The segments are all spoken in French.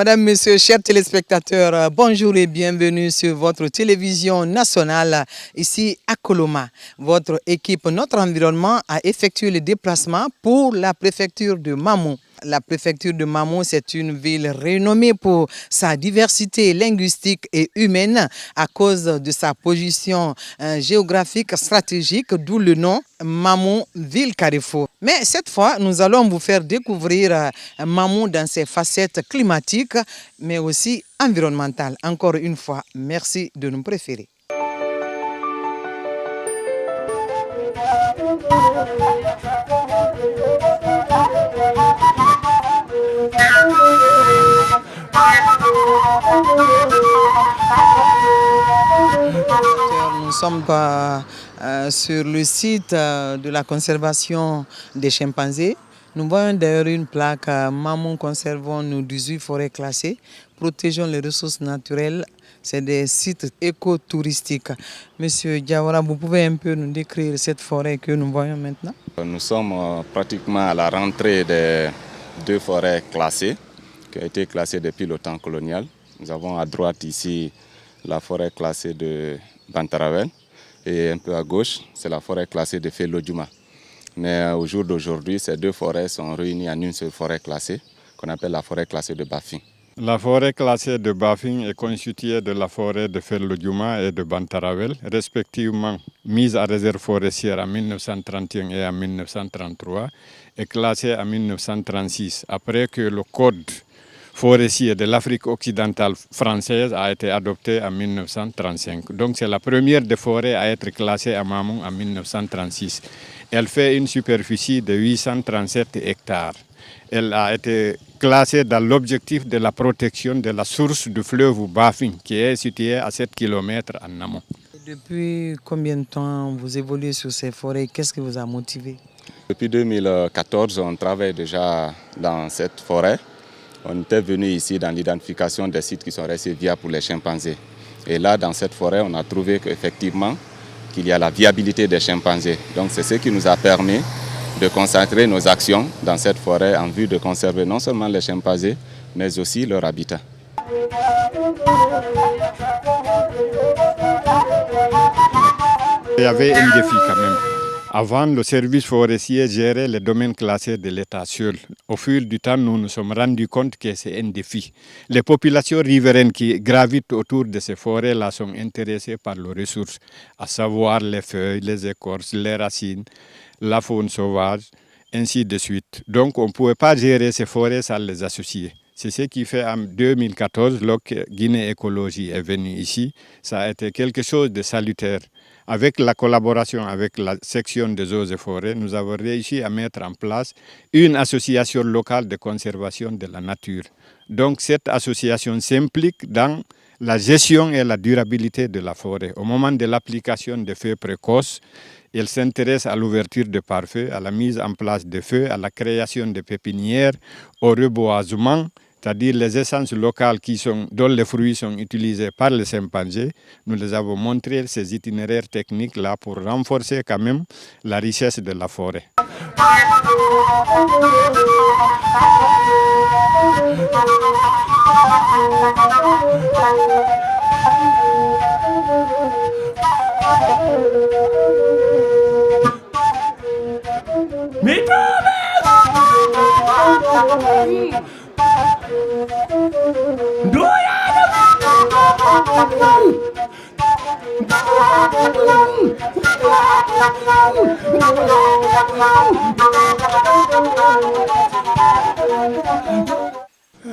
Madame, Monsieur, chers téléspectateurs, bonjour et bienvenue sur votre télévision nationale ici à Koloma. Votre équipe Notre Environnement a effectué le déplacement pour la préfecture de Mamou. La préfecture de Mamou, c'est une ville renommée pour sa diversité linguistique et humaine à cause de sa position géographique stratégique, d'où le nom Mamou, ville carrefour. Mais cette fois, nous allons vous faire découvrir Mamou dans ses facettes climatiques, mais aussi environnementales. Encore une fois, merci de nous préférer. Nous sommes sur le site de la conservation des chimpanzés. Nous voyons d'ailleurs une plaque Mamou, conservons nos 18 forêts classées, protégeons les ressources naturelles. C'est des sites écotouristiques. Monsieur Diawara, vous pouvez un peu nous décrire cette forêt que nous voyons maintenant? Nous sommes pratiquement à la rentrée des 2 forêts classées, qui ont été classées depuis le temps colonial. Nous avons à droite ici la forêt classée de Bantaravel et un peu à gauche, c'est la forêt classée de Felodjouma. Mais au jour d'aujourd'hui, ces 2 forêts sont réunies en une seule forêt classée, qu'on appelle la forêt classée de Bafing. La forêt classée de Bafing est constituée de la forêt de Felodjouma et de Bantaravel, respectivement mise à réserve forestière en 1931 et en 1933 et classée en 1936, après que le code forestier de l'Afrique occidentale française a été adopté en 1935. Donc c'est la première des forêts à être classée à Mamou en 1936. Elle fait une superficie de 837 hectares. Elle a été classée dans l'objectif de la protection de la source du fleuve Bafing, qui est située à 7 km en amont. Depuis combien de temps vous évoluez sur ces forêts? Qu'est-ce qui vous a motivé? Depuis 2014, on travaille déjà dans cette forêt. On était venu ici dans l'identification des sites qui sont restés viables pour les chimpanzés. Et là, dans cette forêt, on a trouvé qu'effectivement, qu'il y a la viabilité des chimpanzés. Donc c'est ce qui nous a permis de concentrer nos actions dans cette forêt en vue de conserver non seulement les chimpanzés, mais aussi leur habitat. Il y avait un défi quand même. Avant, le service forestier gérait les domaines classés de l'État seul. Au fil du temps, nous nous sommes rendus compte que c'est un défi. Les populations riveraines qui gravitent autour de ces forêts-là sont intéressées par leurs ressources, à savoir les feuilles, les écorces, les racines, la faune sauvage, ainsi de suite. Donc on ne pouvait pas gérer ces forêts sans les associer. C'est ce qui fait en 2014, lorsque Guinée Écologie est venue ici, ça a été quelque chose de salutaire. Avec la collaboration avec la section des eaux et forêts, nous avons réussi à mettre en place une association locale de conservation de la nature. Donc cette association s'implique dans la gestion et la durabilité de la forêt. Au moment de l'application des feux précoces, elle s'intéresse à l'ouverture de pare-feu, à la mise en place de feux, à la création de pépinières, au reboisement, c'est-à-dire les essences locales dont les fruits sont utilisés par les chimpanzés. Nous les avons montré ces itinéraires techniques-là pour renforcer quand même la richesse de la forêt.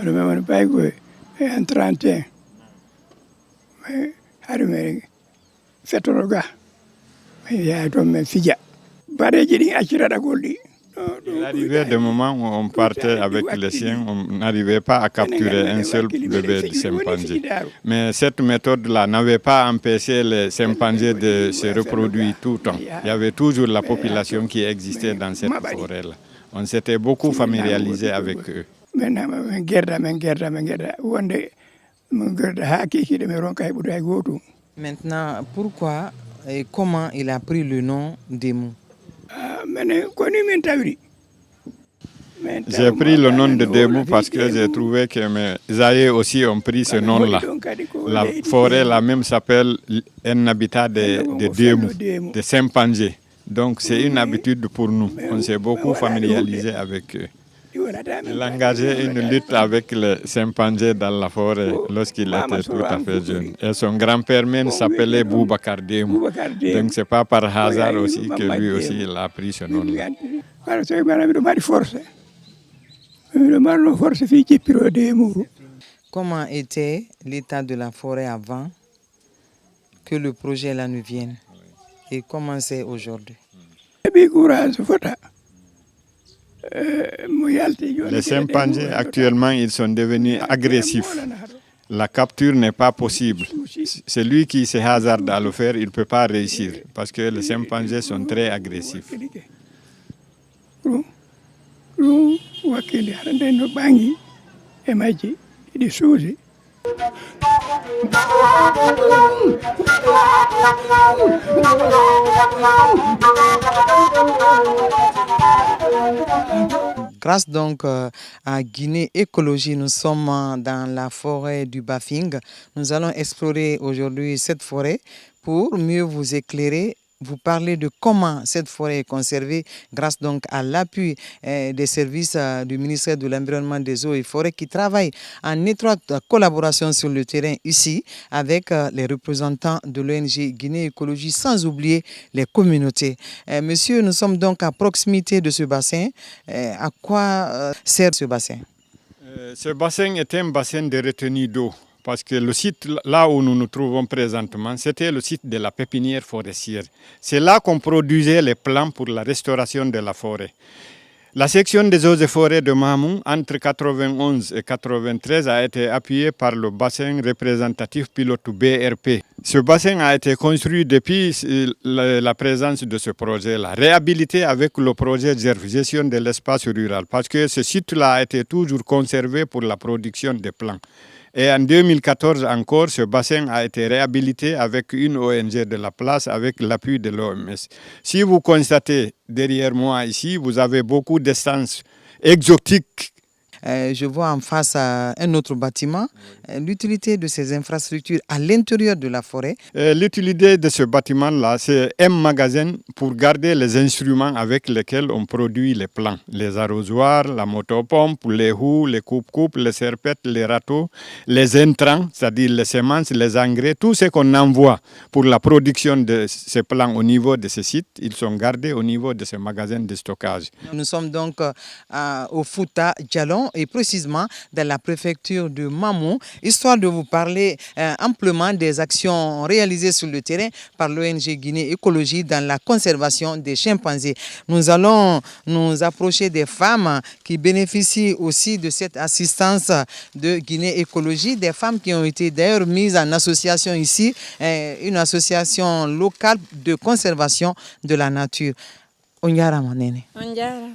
Remember back way and 31. Harumere fetoroga. Ya to me fija. Bare jidi akira da goldi. Il arrivait des moments où on partait avec les chiens, on n'arrivait pas à capturer un seul bébé de chimpanzé. Mais cette méthode-là n'avait pas empêché les chimpanzés de se reproduire tout le temps. Il y avait toujours la population qui existait dans cette forêt-là. On s'était beaucoup familiarisé avec eux. Maintenant, pourquoi et comment il a pris le nom d'Emou? J'ai pris le nom de Demou parce que j'ai trouvé que mes aïeux aussi ont pris ce nom-là. La forêt là même s'appelle un habitat de Demou, de chimpanzés. Donc c'est une habitude pour nous. On s'est beaucoup familiarisé avec eux. Il a engagé une lutte avec les chimpanzés dans la forêt lorsqu'il était tout à fait jeune. Et son grand-père même s'appelait Boubacar Demou. Donc c'est pas par hasard aussi que lui aussi il a pris ce nom-là. Comment était l'état de la forêt avant que le projet là ne vienne? Et comment c'est aujourd'hui? Les chimpanzés actuellement ils sont devenus agressifs. La capture n'est pas possible. Celui qui se hasarde à le faire, il ne peut pas réussir parce que les chimpanzés sont très agressifs. Grâce donc à Guinée Écologie, nous sommes dans la forêt du Bafing. Nous allons explorer aujourd'hui cette forêt pour mieux vous éclairer, vous parler de comment cette forêt est conservée grâce donc à l'appui des services du ministère de l'Environnement, des Eaux et Forêts qui travaillent en étroite collaboration sur le terrain ici avec les représentants de l'ONG Guinée Écologie, sans oublier les communautés. Monsieur, nous sommes donc à proximité de ce bassin. À quoi sert ce bassin? Ce bassin est un bassin de retenue d'eau. Parce que le site là où nous nous trouvons présentement, c'était le site de la pépinière forestière. C'est là qu'on produisait les plants pour la restauration de la forêt. La section des eaux et forêts de Mamou, entre 91 et 93, a été appuyée par le bassin représentatif pilote BRP. Ce bassin a été construit depuis la présence de ce projet-là, réhabilité avec le projet de gestion de l'espace rural, parce que ce site-là a été toujours conservé pour la production des plants. Et en 2014 encore, ce bassin a été réhabilité avec une ONG de la place, avec l'appui de l'OMS. Si vous constatez derrière moi ici, vous avez beaucoup d'essences exotiques. Je vois en face un autre bâtiment. L'utilité de ces infrastructures à l'intérieur de la forêt. L'utilité de ce bâtiment-là, c'est un magasin pour garder les instruments avec lesquels on produit les plants. Les arrosoirs, la motopompe, les houes, les coupes-coupes, les serpettes, les râteaux, les intrants, c'est-à-dire les semences, les engrais, tout ce qu'on envoie pour la production de ces plants au niveau de ces sites, ils sont gardés au niveau de ces magasins de stockage. Nous sommes donc au Fouta Djalon et précisément dans la préfecture de Mamou, histoire de vous parler amplement des actions réalisées sur le terrain par l'ONG Guinée Écologie dans la conservation des chimpanzés. Nous allons nous approcher des femmes qui bénéficient aussi de cette assistance de Guinée Écologie, des femmes qui ont été d'ailleurs mises en association ici, une association locale de conservation de la nature. Onyara Manene. Onyara.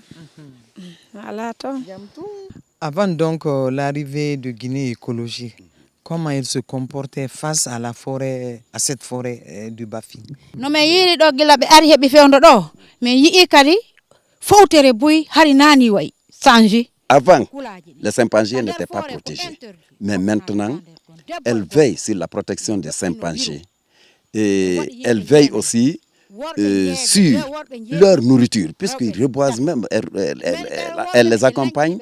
Avant donc l'arrivée de Guinée Écologie, comment il se comportait face à la forêt, à cette forêt du Bafing? No me yiri do gila be ari hebi fewndo do, mais yi kadi fawtere boy hari nani way sanji. Avant, les chimpanzés n'étaient pas protégés, mais maintenant, elles veillent sur la protection des chimpanzés et elles veillent aussi sur leur nourriture, puisqu'ils reboisent même, elles les accompagnent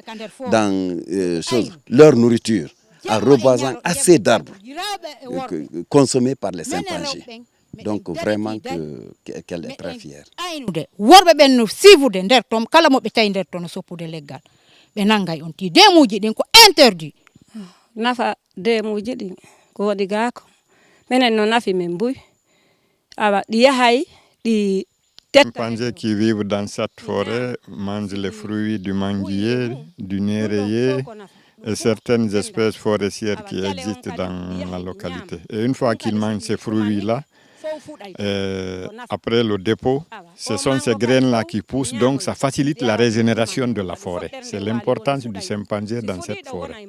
dans leur nourriture, en reboisant assez d'arbres consommés par les chimpanzés. Donc vraiment qu'elle est très fière. Worbe ben no sivude nder tom kala mo be tay nder ton soppude leggal be nangay on ti demuji den ko interdit. Nafa demuji din ko wadi gako menen no nafi men buy aba di yahay. Les chimpanzés qui vivent dans cette forêt mangent les fruits du manguier, du nérayé et certaines espèces forestières qui existent dans la localité. Et une fois qu'ils mangent ces fruits-là, après le dépôt, ce sont ces graines-là qui poussent, donc ça facilite la régénération de la forêt. C'est l'importance du chimpanzé dans cette forêt.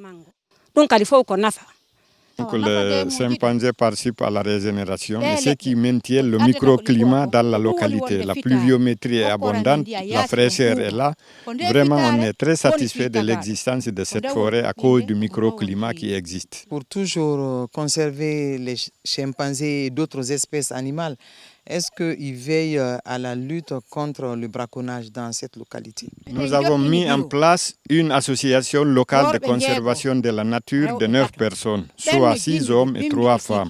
Donc les chimpanzés participent à la régénération et ce qui maintient le microclimat dans la localité. La pluviométrie est abondante, la fraîcheur est là. Vraiment, on est très satisfait de l'existence de cette forêt à cause du microclimat qui existe. Pour toujours conserver les chimpanzés et d'autres espèces animales, est-ce qu'ils veillent à la lutte contre le braconnage dans cette localité? Nous avons mis en place une association locale de conservation de la nature de 9 personnes, soit 6 hommes et 3 femmes.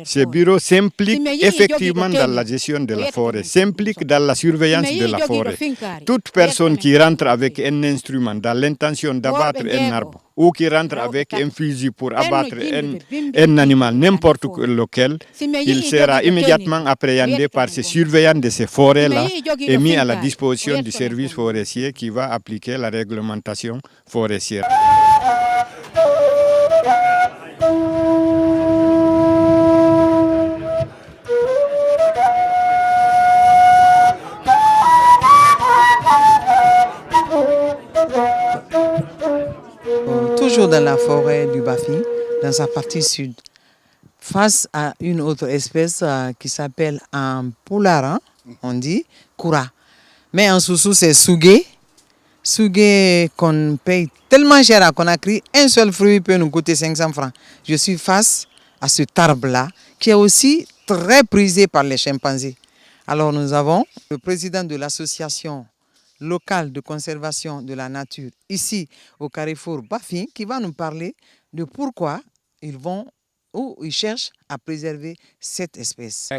Ce bureau s'implique effectivement dans la gestion de la forêt, s'implique dans la surveillance de la forêt. Toute personne qui rentre avec un instrument dans l'intention d'abattre un arbre ou qui rentre avec un fusil pour abattre un animal, n'importe lequel, il sera immédiatement appréhendé par ces surveillants de ces forêts-là et mis à la disposition du service forestier qui va appliquer la réglementation forestière. Toujours dans la forêt du Bafi, dans sa partie sud, face à une autre espèce qui s'appelle un poularan, on dit koura. Mais en Soussou, c'est Sougué. Sougué qu'on paye tellement cher à Conakry, un seul fruit peut nous coûter 500 francs. Je suis face à cet arbre-là, qui est aussi très prisé par les chimpanzés. Alors nous avons le président de l'association locale de conservation de la nature ici au carrefour Bafi qui va nous parler de pourquoi ils vont ou ils cherchent à préserver cette espèce.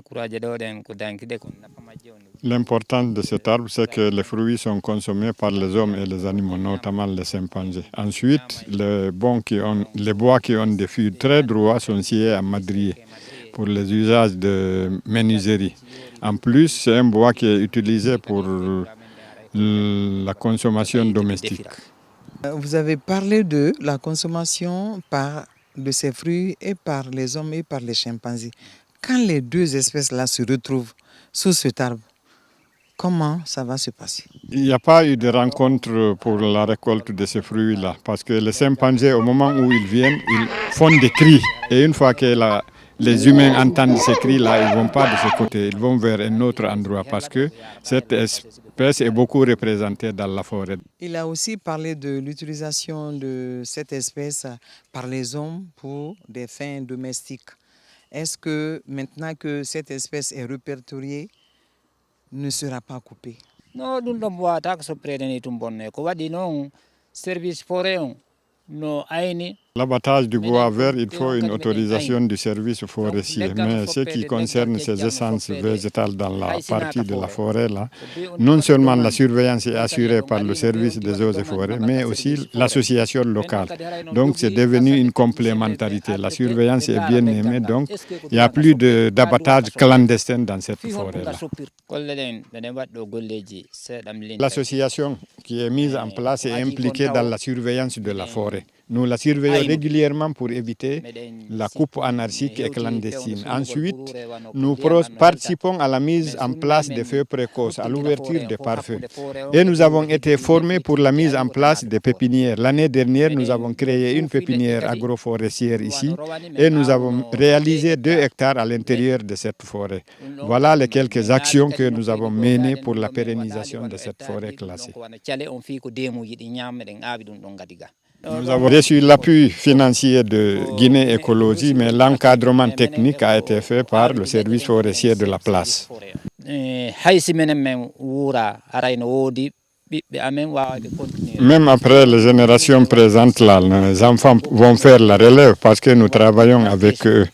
L'importance de cet arbre, c'est que les fruits sont consommés par les hommes et les animaux, notamment les chimpanzés. Ensuite, les bois qui ont des fûts très droits sont sciés à madrier pour les usages de menuiserie. En plus, c'est un bois qui est utilisé pour la consommation domestique. Vous avez parlé de la consommation de ces fruits et par les hommes et par les chimpanzés. Quand les deux espèces-là se retrouvent sous cet arbre, comment ça va se passer? Il n'y a pas eu de rencontre pour la récolte de ces fruits-là parce que les chimpanzés, au moment où ils viennent, ils font des cris. Et une fois que les humains entendent ces cris-là, ils ne vont pas de ce côté, ils vont vers un autre endroit parce que cette espèce est beaucoup représentée dans la forêt. Il a aussi parlé de l'utilisation de cette espèce par les hommes pour des fins domestiques. Est-ce que maintenant que cette espèce est répertoriée, ne sera pas coupée? Non, nous ne pouvons pas se prendre tout bonnet. Quoi dit non, service forêt, non, aïni. L'abattage du bois vert, il faut une autorisation du service forestier. Mais ce qui concerne ces essences végétales dans la partie de la forêt, là, non seulement la surveillance est assurée par le service des eaux et forêts, mais aussi l'association locale. Donc c'est devenu une complémentarité. La surveillance est bien aimée, donc il n'y a plus d'abattage clandestin dans cette forêt-là. L'association qui est mise en place est impliquée dans la surveillance de la forêt. Nous la surveillons régulièrement pour éviter la coupe anarchique et clandestine. Ensuite, nous participons à la mise en place des feux précoces, à l'ouverture des pare-feux. Et nous avons été formés pour la mise en place des pépinières. L'année dernière, nous avons créé une pépinière agroforestière ici et nous avons réalisé 2 hectares à l'intérieur de cette forêt. Voilà les quelques actions que nous avons menées pour la pérennisation de cette forêt classée. Nous avons reçu l'appui financier de Guinée Écologie, mais l'encadrement technique a été fait par le service forestier de la place. Même après les générations présentes, là, les enfants vont faire la relève parce que nous travaillons avec eux.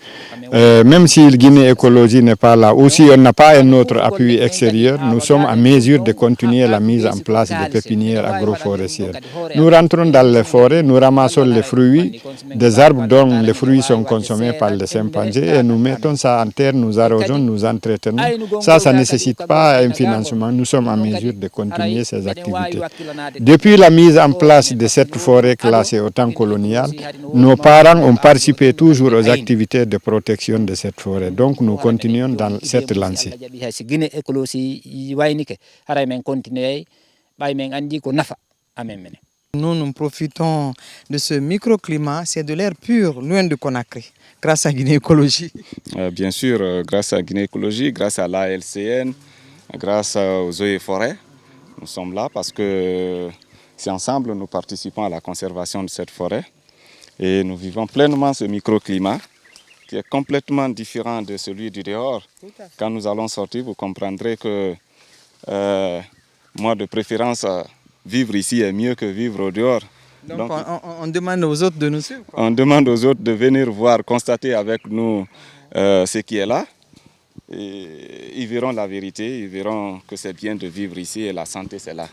Même si le Guinée Écologie n'est pas là, ou si on n'a pas un autre appui extérieur, nous sommes en mesure de continuer la mise en place des pépinières agroforestières. Nous rentrons dans les forêts, nous ramassons les fruits des arbres dont les fruits sont consommés par les chimpanzés et nous mettons ça en terre, nous arrosons, nous entretenons. Ça ne nécessite pas un financement, nous sommes en mesure de continuer ces activités. Depuis la mise en place de cette forêt classée au temps colonial, nos parents ont participé toujours aux activités de protection de cette forêt. Donc nous continuons dans cette lancée. Nous profitons de ce microclimat, c'est de l'air pur, loin de Conakry, grâce à Guinée Écologie. Bien sûr, grâce à Guinée Écologie, grâce à l'ALCN, grâce aux eaux et forêts, nous sommes là parce que c'est ensemble nous participons à la conservation de cette forêt et nous vivons pleinement ce microclimat qui est complètement différent de celui du dehors. Quand nous allons sortir, vous comprendrez que moi de préférence, vivre ici est mieux que vivre au dehors. Donc on demande aux autres de nous suivre. On demande aux autres de venir voir, constater avec nous ce qui est là. Et ils verront la vérité, ils verront que c'est bien de vivre ici et la santé c'est là.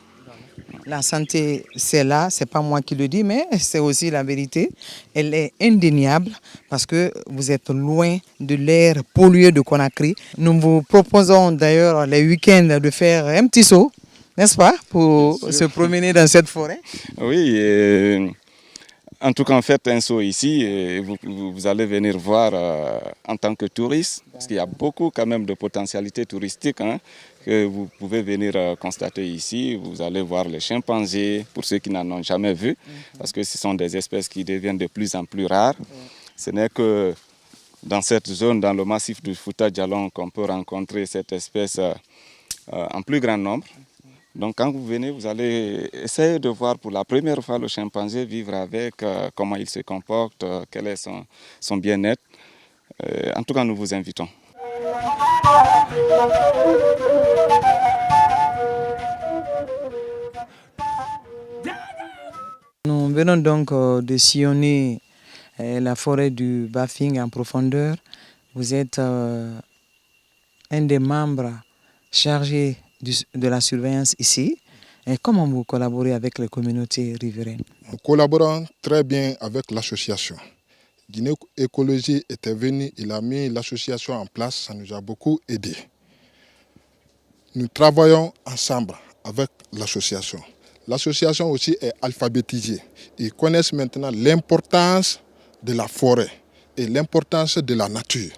La santé c'est là, c'est pas moi qui le dis, mais c'est aussi la vérité. Elle est indéniable parce que vous êtes loin de l'air pollué de Conakry. Nous vous proposons d'ailleurs les week-ends de faire un petit saut, n'est-ce pas, pour se promener dans cette forêt. Oui, en tout cas, faites un saut ici et vous allez venir voir en tant que touriste, parce qu'il y a beaucoup quand même de potentialités touristiques que vous pouvez venir constater ici. Vous allez voir les chimpanzés, pour ceux qui n'en ont jamais vu, parce que ce sont des espèces qui deviennent de plus en plus rares. Ce n'est que dans cette zone, dans le massif du Fouta Djallon, qu'on peut rencontrer cette espèce en plus grand nombre. Donc quand vous venez, vous allez essayer de voir pour la première fois le chimpanzé, vivre avec, comment il se comporte, quel est son bien-être. En tout cas, nous vous invitons. Nous venons donc de sillonner la forêt du Bafing en profondeur. Vous êtes un des membres chargés de la surveillance ici. Et comment vous collaborez avec les communautés riveraines? Nous collaborons très bien avec l'association. Guinée Écologie était venu, il a mis l'association en place, ça nous a beaucoup aidé. Nous travaillons ensemble avec l'association. L'association aussi est alphabétisée. Ils connaissent maintenant l'importance de la forêt et l'importance de la nature.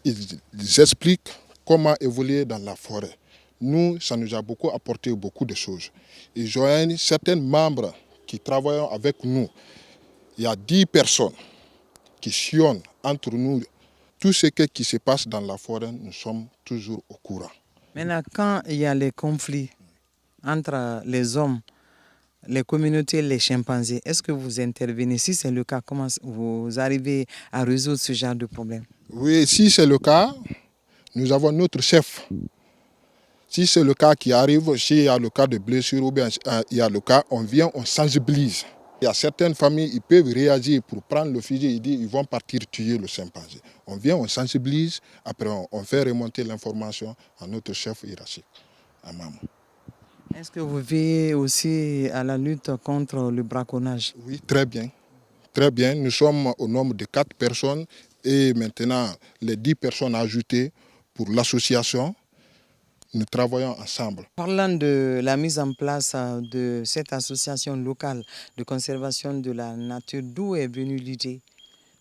Ils expliquent comment évoluer dans la forêt. Nous, ça nous a beaucoup apporté beaucoup de choses. Ils joignent certains membres qui travaillent avec nous. Il y a 10 personnes qui sillonnent entre nous. Tout ce qui se passe dans la forêt, nous sommes toujours au courant. Maintenant, quand il y a les conflits entre les hommes, les communautés, les chimpanzés, est-ce que vous intervenez? Si c'est le cas, comment vous arrivez à résoudre ce genre de problème? Oui, si c'est le cas, nous avons notre chef. Si c'est le cas qui arrive, s'il y a le cas de blessure ou bien il y a le cas, on vient, on sensibilise. Il y a certaines familles, ils peuvent réagir pour prendre le fusil, ils disent ils vont partir tuer le chimpanzé. On vient, on sensibilise, après on fait remonter l'information à notre chef hiérarchique, à Maman. Est-ce que vous veillez aussi à la lutte contre le braconnage? Oui, très bien. Très bien. Nous sommes au nombre de 4 personnes et maintenant les 10 personnes ajoutées pour l'association. Nous travaillons ensemble. Parlant de la mise en place de cette association locale de conservation de la nature, d'où est venue l'idée?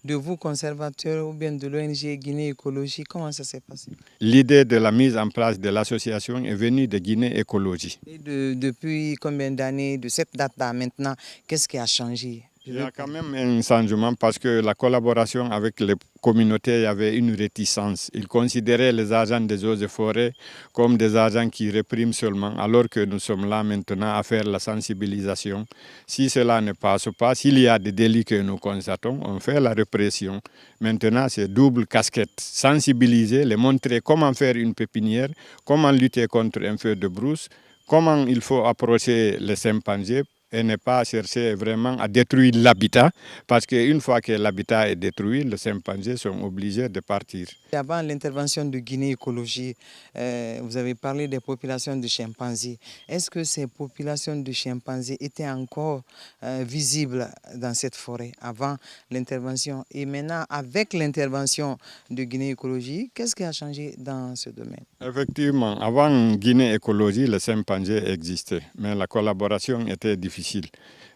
De vous, conservateurs, ou bien de l'ONG Guinée Écologie, comment ça s'est passé? L'idée de la mise en place de l'association est venue de Guinée Écologie. Et depuis combien d'années, de cette date-là maintenant, qu'est-ce qui a changé? Il y a quand même un changement parce que la collaboration avec les communautés, il y avait une réticence. Ils considéraient les agents des eaux et forêts comme des agents qui répriment seulement, alors que nous sommes là maintenant à faire la sensibilisation. Si cela ne passe pas, s'il y a des délits que nous constatons, on fait la répression. Maintenant, c'est double casquette. Sensibiliser, les montrer comment faire une pépinière, comment lutter contre un feu de brousse, comment il faut approcher les chimpanzés et ne pas chercher vraiment à détruire l'habitat, parce qu'une fois que l'habitat est détruit, les chimpanzés sont obligés de partir. Avant l'intervention de Guinée Écologie, vous avez parlé des populations de chimpanzés. Est-ce que ces populations de chimpanzés étaient encore visibles dans cette forêt avant l'intervention? Et maintenant, avec l'intervention de Guinée Écologie, qu'est-ce qui a changé dans ce domaine? Effectivement, avant Guinée Écologie, les chimpanzés existaient, mais la collaboration était difficile.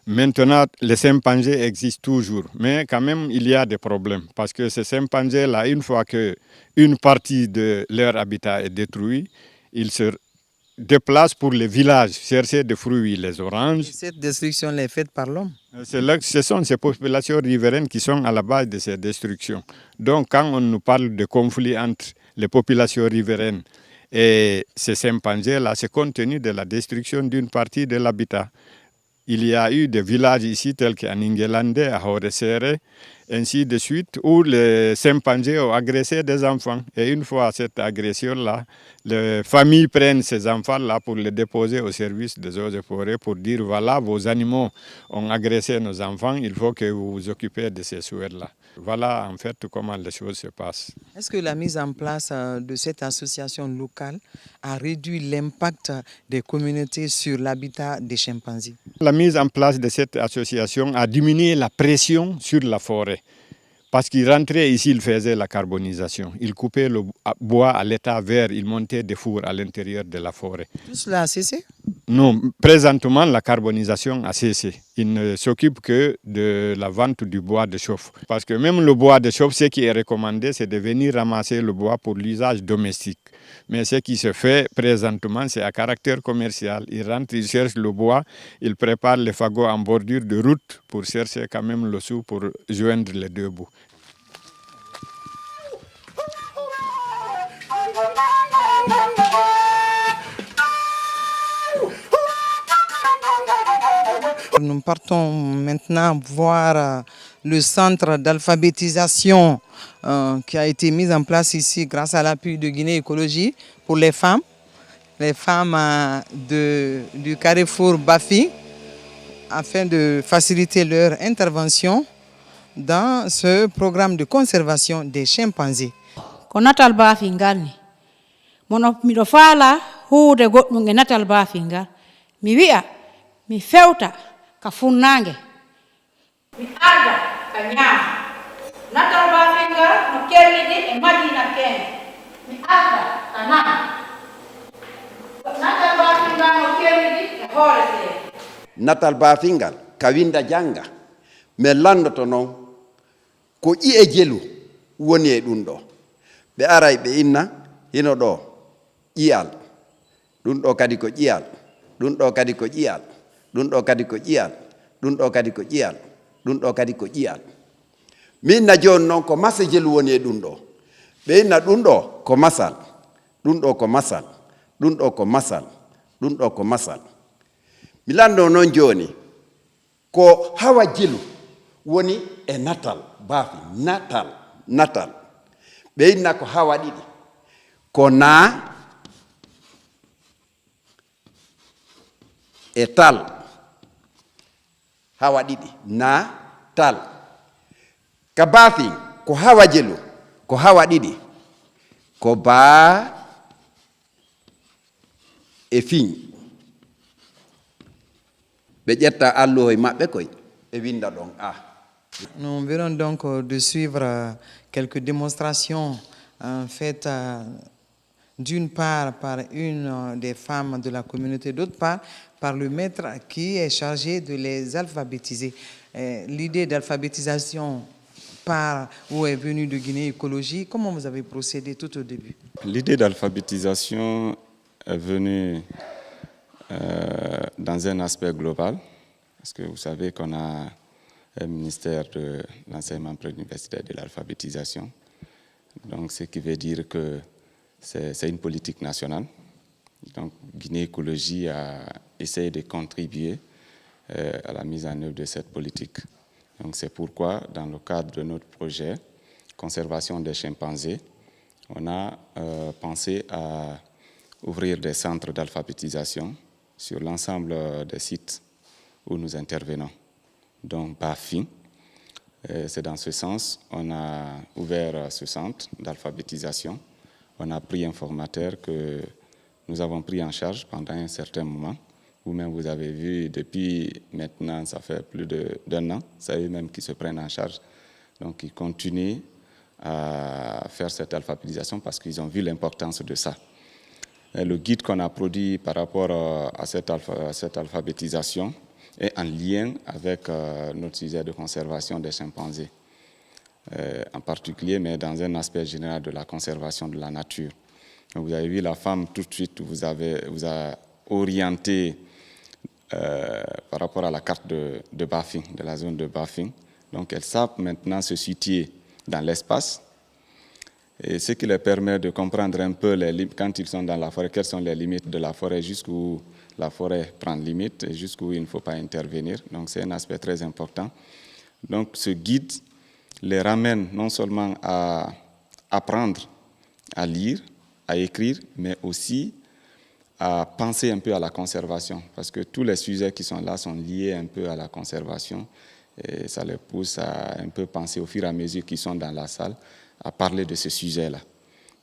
Maintenant, les chimpanzés existent toujours, mais quand même, il y a des problèmes. Parce que ces chimpanzés-là, une fois qu'une partie de leur habitat est détruite, ils se déplacent pour les villages, chercher des fruits, les oranges. Et cette destruction est faite par l'homme. Ce sont ces populations riveraines qui sont à la base de ces destructions. Donc quand on nous parle de conflits entre les populations riveraines et ces chimpanzés-là, c'est compte tenu de la destruction d'une partie de l'habitat. Il y a eu des villages ici tels qu'à Ningelande, à Horesere, ainsi de suite, où les chimpanzés ont agressé des enfants. Et une fois cette agression-là, les familles prennent ces enfants-là pour les déposer au service des eaux et forêts pour dire voilà, vos animaux ont agressé nos enfants, il faut que vous vous occupez de ces souhaits-là. Voilà en fait comment les choses se passent. Est-ce que la mise en place de cette association locale a réduit l'impact des communautés sur l'habitat des chimpanzés? La mise en place de cette association a diminué la pression sur la forêt. Parce qu'il rentrait ici, il faisait la carbonisation. Il coupait le bois à l'état vert, il montait des fours à l'intérieur de la forêt. Tout cela a cessé? Non, présentement, la carbonisation a cessé. Il ne s'occupe que de la vente du bois de chauffe. Parce que même le bois de chauffe, ce qui est recommandé, c'est de venir ramasser le bois pour l'usage domestique. Mais ce qui se fait présentement, c'est à caractère commercial. Il rentre, il cherche le bois, il prépare les fagots en bordure de route pour chercher quand même le sou pour joindre les deux bouts. Nous partons maintenant voir le centre d'alphabétisation qui a été mis en place ici grâce à l'appui de Guinée Écologie pour les femmes du carrefour Bafi, afin de faciliter leur intervention dans ce programme de conservation des chimpanzés. Ko natal Bafi ngal ni mono miɗo faala huude goɗɗum e natal Bafi ngal mi wi'a mi fewta ka funnange mi arda ka ñaama natal Bafi ngal no kerliɗi e madina kene mi arda ka nana natal Bafi ngal no kerliɗi e hoore seere natal Bafi ngal ka winda janga mais landoto noon ko ƴi'e jelu woni e ɗum ɗo ɓe aray ɓe inna hino ɗo ƴiyal ɗum ɗo kadi ko ƴiyal ɗum ɗo kadi ko ƴiyal ɗum ɗo kadi ko ƴiyal ɗum ɗo kadi ko ƴiyal ɗum ɗo kadi ko ƴiyal mi inna joni noon ko masa jelu woni e ɗum ɗo ɓe inna ɗum ɗo ko masal ɗum ɗo ko masal ɗum ɗo ko masal ɗum ɗo ko masal mi lando noon joni ko hawa jelu woni e natal Bafi natal ɓe inna ko hawa ɗiɗi ko naa e tal hawa ɗiɗi naa tal ka Bafi ko hawa jelu ko hawa ɗiɗi ko baa e fiñ ɓe ƴetta alluhoye maɓɓe koye ɓe winda ɗon a. Nous venons donc de suivre quelques démonstrations faites d'une part par une des femmes de la communauté, d'autre part par le maître qui est chargé de les alphabétiser. L'idée d'alphabétisation part où est venue de Guinée Écologie. Comment vous avez procédé tout au début? L'idée d'alphabétisation est venue dans un aspect global, parce que vous savez qu'on a un ministère de l'enseignement préuniversitaire et de l'alphabétisation. Donc, ce qui veut dire que c'est une politique nationale. Donc, Guinée Écologie a essayé de contribuer à la mise en œuvre de cette politique. Donc, c'est pourquoi, dans le cadre de notre projet Conservation des chimpanzés, on a pensé à ouvrir des centres d'alphabétisation sur l'ensemble des sites où nous intervenons. Donc, Bafi, c'est dans ce sens on a ouvert ce centre d'alphabétisation. On a pris un formateur que nous avons pris en charge pendant un certain moment. Vous-même, vous avez vu, depuis maintenant, ça fait plus d'un an, c'est eux-mêmes qui se prennent en charge. Donc, ils continuent à faire cette alphabétisation parce qu'ils ont vu l'importance de ça. Et le guide qu'on a produit par rapport à cette alphabétisation est en lien avec notre sujet de conservation des chimpanzés, en particulier, mais dans un aspect général de la conservation de la nature. Vous avez vu, la femme tout de suite vous a orienté par rapport à la carte de Bafing, de la zone de Bafing. Donc elles savent maintenant se situer dans l'espace. Et ce qui leur permet de comprendre un peu, quand ils sont dans la forêt, quelles sont les limites de la forêt, jusqu'où la forêt prend limite et jusqu'où il ne faut pas intervenir. Donc c'est un aspect très important. Donc ce guide les ramène non seulement à apprendre à lire, à écrire, mais aussi à penser un peu à la conservation, parce que tous les sujets qui sont là sont liés un peu à la conservation, et ça les pousse à un peu penser au fur et à mesure qu'ils sont dans la salle, à parler de ce sujet-là.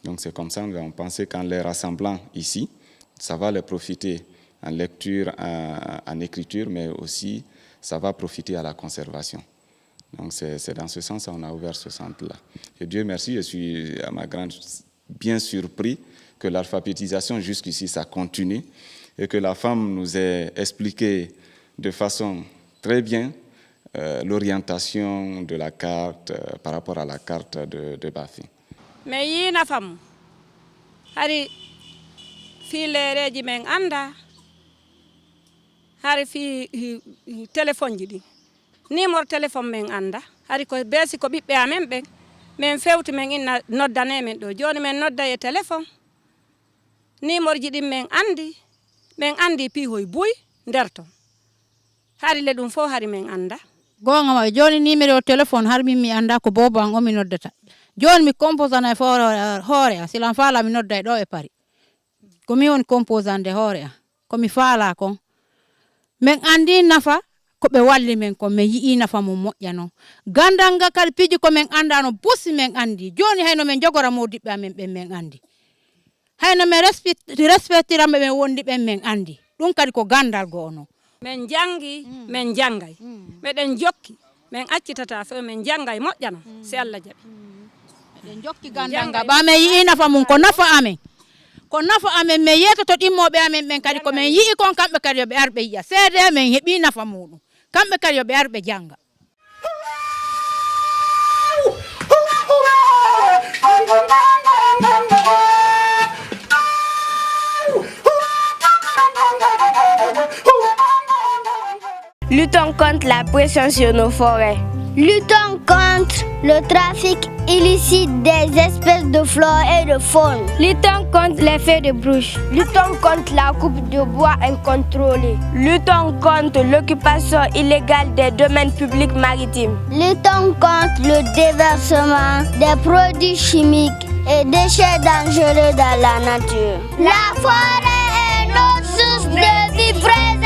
Donc c'est comme ça qu'on pensait qu'en les rassemblant ici, ça va les profiter en lecture, en écriture, mais aussi ça va profiter à la conservation. Donc c'est dans ce sens qu'on a ouvert ce centre-là. Et Dieu merci, je suis à ma grande bien surpris que l'alphabétisation jusqu'ici ça continue et que la femme nous ait expliqué de façon très bien l'orientation de la carte par rapport à la carte de Bafing. Mais il y a une femme, hari filereji men anda, hari fi téléphone jidi, numéro téléphone men anda, hari ko besi ko biɓɓe amen ɓen, men fewti men inna noddane men ɗo, joni men nodda e téléphone, numéro ji ɗin men andi pihoy buy nder ton, hari le ɗum fof hari men anda. Gonga ma joni numéro téléphone har mi anda ko bobo an o mi noddata. Joni mi composana hoore silan faala mi nodda ɗo e Paris. Ko mi woni composande hoore ko mi faala kon. Men andi nafa ko ɓe walli men ko men yii nafa mum moƴƴa non. Gandal nga kadi piji ko men andano bussi men andi. Joni hayno men jogora modiɓɓe amen ɓen men andi. Hayno men respectiramɓe men wondi ɓen men andi. Ɗum kadi ko gandal go non. Men jangi, men jangay. Meɗen jokki, men accitata fe men jangay moƴƴano, si Allah jaɓi. Meɗen jokki gandal nga ɓa men yii nafa mum ko nafa amen. Ko nafa amen men yetoto ɗimmoɓe amen ɓen kadi ko men yii kon kamɓe kadi yoɓe arɓe yiya. Seede men heeɓi nafa muɗum. Kamɓe kadi yoɓe arɓe janga. Luttons contre la pression sur nos forêts. Luttons contre le trafic illicite des espèces de flore et de faune. Luttons contre les feux de brousse. Luttons contre la coupe de bois incontrôlée. Luttons contre l'occupation illégale des domaines publics maritimes. Luttons contre le déversement des produits chimiques et déchets dangereux dans la nature. La forêt est notre source de vie fraîche.